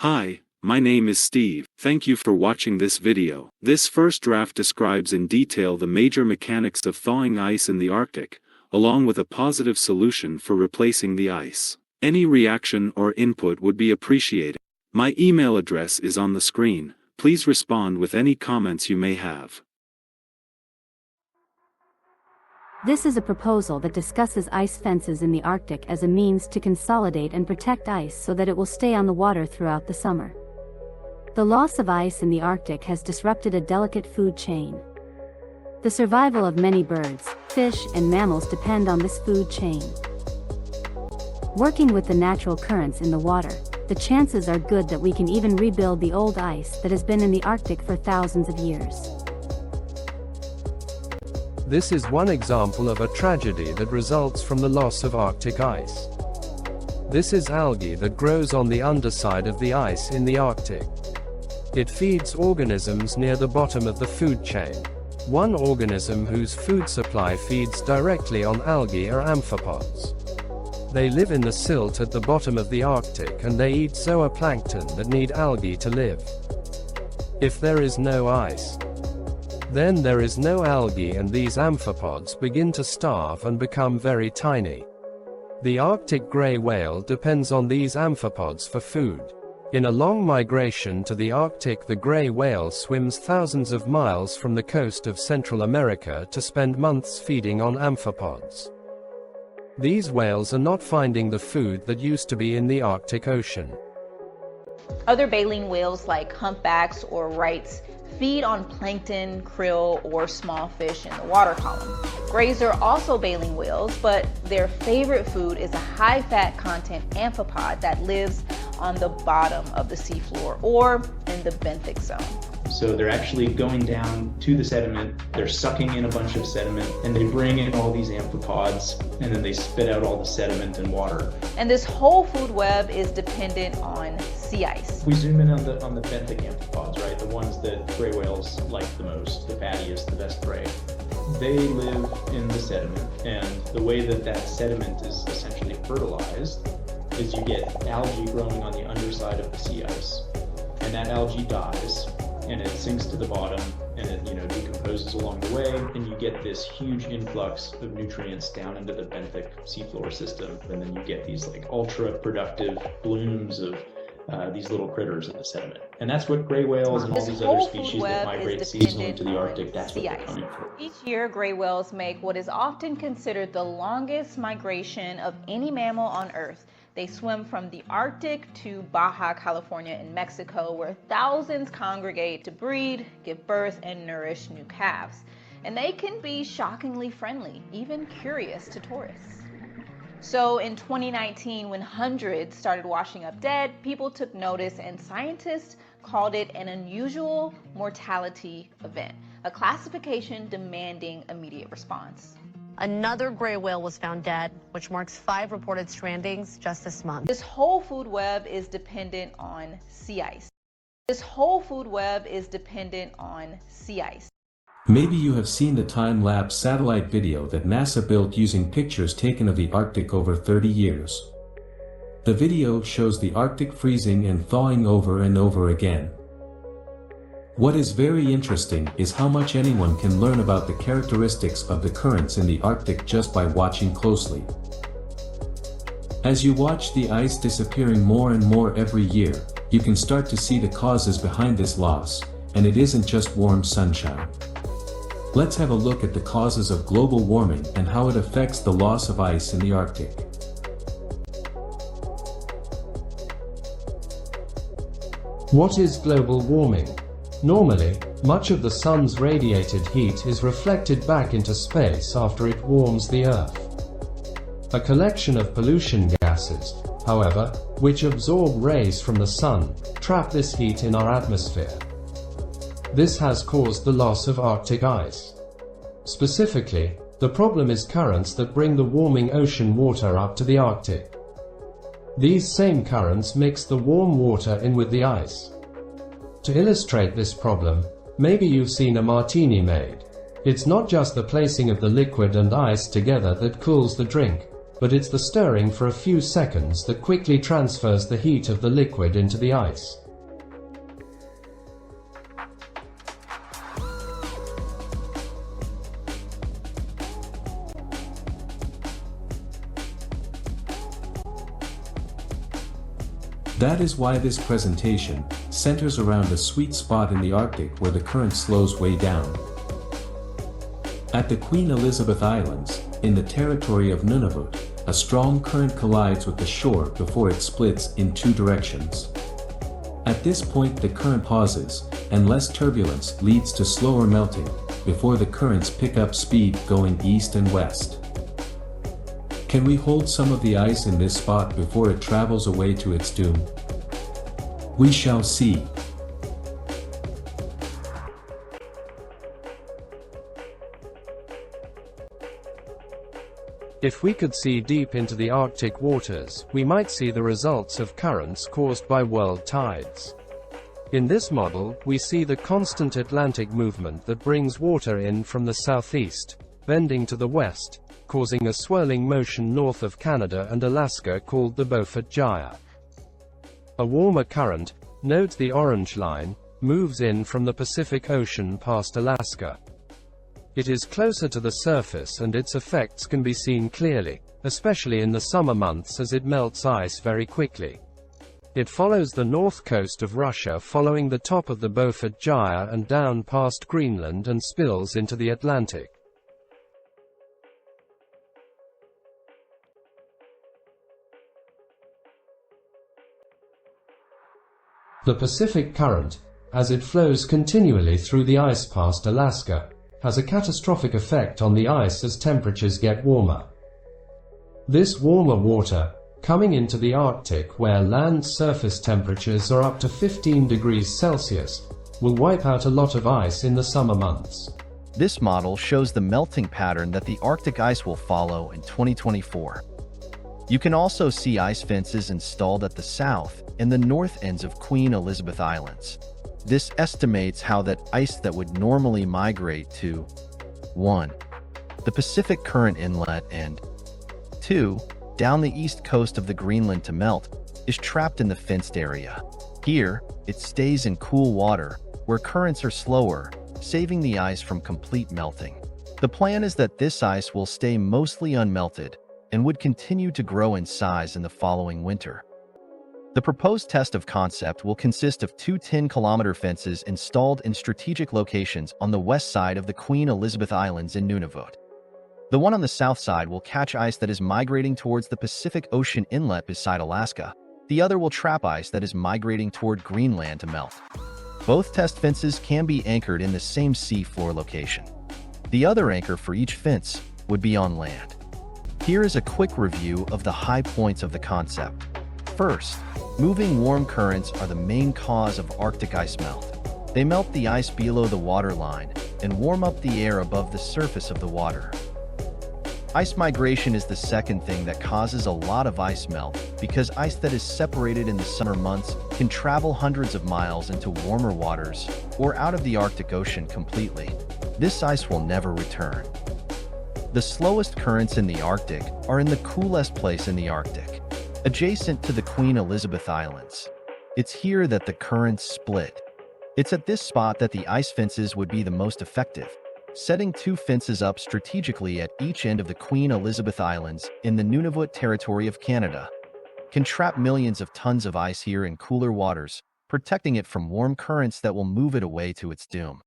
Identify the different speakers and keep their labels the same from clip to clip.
Speaker 1: Hi, my name is Steve. Thank you for watching this video. This first draft describes in detail the major mechanics of thawing ice in the Arctic, along with a positive solution for replacing the ice. Any reaction or input would be appreciated. My email address is on the screen. Please respond with any comments you may have.
Speaker 2: This is a proposal that discusses ice fences in the Arctic as a means to consolidate and protect ice so that it will stay on the water throughout the summer. The loss of ice in the Arctic has disrupted a delicate food chain. The survival of many birds, fish, and mammals depend on this food chain. Working with the natural currents in the water, the chances are good that we can even rebuild the old ice that has been in the Arctic for thousands of years.
Speaker 3: This is one example of a tragedy that results from the loss of Arctic ice. This is algae that grows on the underside of the ice in the Arctic. It feeds organisms near the bottom of the food chain. One organism whose food supply feeds directly on algae are amphipods. They live in the silt at the bottom of the Arctic and they eat zooplankton that need algae to live. If there is no ice, then there is no algae and these amphipods begin to starve and become very tiny. The Arctic gray whale depends on these amphipods for food. In a long migration to the Arctic, the gray whale swims thousands of miles from the coast of Central America to spend months feeding on amphipods. These whales are not finding the food that used to be in the Arctic Ocean.
Speaker 4: Other baleen whales like humpbacks or rights feed on plankton, krill, or small fish in the water column. Grays are also baleen whales, but their favorite food is a high-fat content amphipod that lives on the bottom of the seafloor or in the benthic zone.
Speaker 5: So they're actually going down to the sediment, they're sucking in a bunch of sediment, and they bring in all these amphipods, and then they spit out all the sediment and water.
Speaker 4: And this whole food web is dependent on sea ice.
Speaker 5: We zoom in on the benthic amphipods, right? The ones that gray whales like the most, the fattiest, the best prey. They live in the sediment, and the way that that sediment is essentially fertilized is you get algae growing on the underside of the sea ice, and that algae dies, and it sinks to the bottom, and it decomposes along the way, and you get this huge influx of nutrients down into the benthic seafloor system, and then you get these like ultra productive blooms of these little critters in the sediment. And that's what gray whales and all these other species that migrate seasonally to the Arctic, that's what they're coming for.
Speaker 4: Each year, gray whales make what is often considered the longest migration of any mammal on Earth. They swim from the Arctic to Baja California in Mexico, where thousands congregate to breed, give birth, and nourish new calves. And they can be shockingly friendly, even curious to tourists. So in 2019, when hundreds started washing up dead, people took notice and scientists called it an unusual mortality event, a classification demanding immediate response.
Speaker 6: Another gray whale was found dead, which marks 5 reported strandings just this month.
Speaker 4: This whole food web is dependent on sea ice. This whole food web is dependent on sea ice.
Speaker 7: Maybe you have seen the time-lapse satellite video that NASA built using pictures taken of the Arctic over 30 years. The video shows the Arctic freezing and thawing over and over again. What is very interesting is how much anyone can learn about the characteristics of the currents in the Arctic just by watching closely. As you watch the ice disappearing more and more every year, you can start to see the causes behind this loss, and it isn't just warm sunshine. Let's have a look at the causes of global warming and how it affects the loss of ice in the Arctic.
Speaker 3: What is global warming? Normally, much of the sun's radiated heat is reflected back into space after it warms the Earth. A collection of pollution gases, however, which absorb rays from the sun, trap this heat in our atmosphere. This has caused the loss of Arctic ice. Specifically, the problem is currents that bring the warming ocean water up to the Arctic. These same currents mix the warm water in with the ice. To illustrate this problem, maybe you've seen a martini made. It's not just the placing of the liquid and ice together that cools the drink. but it's the stirring for a few seconds that quickly transfers the heat of the liquid into the ice.
Speaker 7: That is why this presentation centers around a sweet spot in the Arctic where the current slows way down. At the Queen Elizabeth Islands, in the territory of Nunavut, a strong current collides with the shore before it splits in two directions. At this point the current pauses, and less turbulence leads to slower melting, before the currents pick up speed going east and west. Can we hold some of the ice in this spot before it travels away to its doom? We shall see.
Speaker 3: If we could see deep into the Arctic waters, we might see the results of currents caused by world tides. In this model, we see the constant Atlantic movement that brings water in from the southeast, bending to the west, causing a swirling motion north of Canada and Alaska called the Beaufort Gyre. A warmer current, note the orange line, moves in from the Pacific Ocean past Alaska. It is closer to the surface and its effects can be seen clearly, especially in the summer months as it melts ice very quickly. It follows the north coast of Russia following the top of the Beaufort Gyre and down past Greenland and spills into the Atlantic. The Pacific Current, as it flows continually through the ice past Alaska, has a catastrophic effect on the ice as temperatures get warmer. This warmer water, coming into the Arctic where land surface temperatures are up to 15 degrees Celsius, will wipe out a lot of ice in the summer months.
Speaker 8: This model shows the melting pattern that the Arctic ice will follow in 2024. You can also see ice fences installed at the south and the north ends of Queen Elizabeth Islands. This estimates how that ice that would normally migrate to 1. The Pacific Current Inlet and 2. Down the east coast of the Greenland to melt, is trapped in the fenced area. Here, it stays in cool water, where currents are slower, saving the ice from complete melting. The plan is that this ice will stay mostly unmelted and would continue to grow in size in the following winter. The proposed test of concept will consist of two 10-kilometer fences installed in strategic locations on the west side of the Queen Elizabeth Islands in Nunavut. The one on the south side will catch ice that is migrating towards the Pacific Ocean inlet beside Alaska. The other will trap ice that is migrating toward Greenland to melt. Both test fences can be anchored in the same sea floor location. The other anchor for each fence would be on land. Here is a quick review of the high points of the concept. First, moving warm currents are the main cause of Arctic ice melt. They melt the ice below the waterline and warm up the air above the surface of the water. Ice migration is the second thing that causes a lot of ice melt, because ice that is separated in the summer months can travel hundreds of miles into warmer waters or out of the Arctic Ocean completely. This ice will never return. The slowest currents in the Arctic are in the coolest place in the Arctic, adjacent to the Queen Elizabeth Islands. It's here that the currents split. It's at this spot that the ice fences would be the most effective. Setting two fences up strategically at each end of the Queen Elizabeth Islands in the Nunavut territory of Canada can trap millions of tons of ice here in cooler waters, protecting it from warm currents that will move it away to its doom.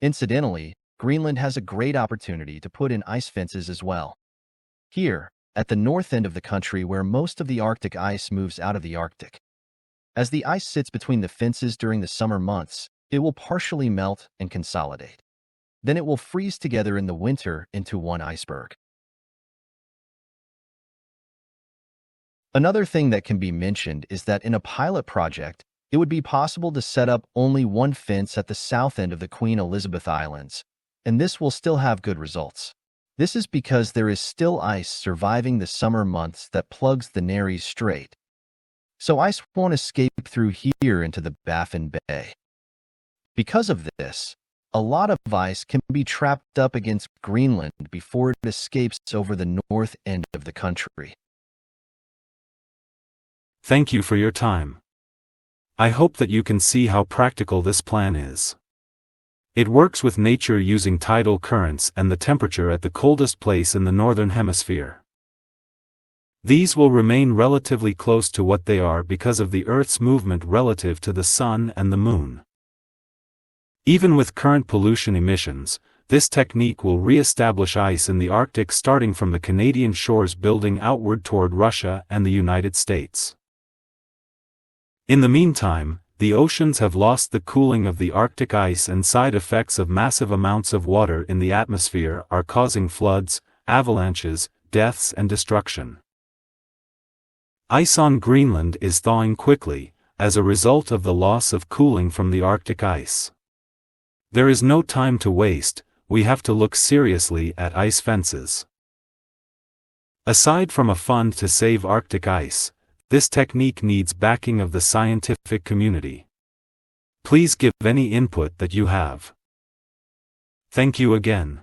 Speaker 8: Incidentally, Greenland has a great opportunity to put in ice fences as well. Here, at the north end of the country where most of the Arctic ice moves out of the Arctic. As the ice sits between the fences during the summer months, it will partially melt and consolidate. Then it will freeze together in the winter into one iceberg. Another thing that can be mentioned is that in a pilot project, it would be possible to set up only one fence at the south end of the Queen Elizabeth Islands, and this will still have good results. This is because there is still ice surviving the summer months that plugs the Nares Strait. So ice won't escape through here into the Baffin Bay. Because of this, a lot of ice can be trapped up against Greenland before it escapes over the north end of the country.
Speaker 1: Thank you for your time. I hope that you can see how practical this plan is. It works with nature using tidal currents and the temperature at the coldest place in the northern hemisphere. These will remain relatively close to what they are because of the Earth's movement relative to the Sun and the Moon. Even with current pollution emissions, this technique will re-establish ice in the Arctic starting from the Canadian shores building outward toward Russia and the United States. In the meantime, the oceans have lost the cooling of the Arctic ice, and side effects of massive amounts of water in the atmosphere are causing floods, avalanches, deaths and destruction. Ice on Greenland is thawing quickly, as a result of the loss of cooling from the Arctic ice. There is no time to waste, we have to look seriously at ice fences. Aside from a fund to save Arctic ice, this technique needs backing of the scientific community. Please give any input that you have. Thank you again.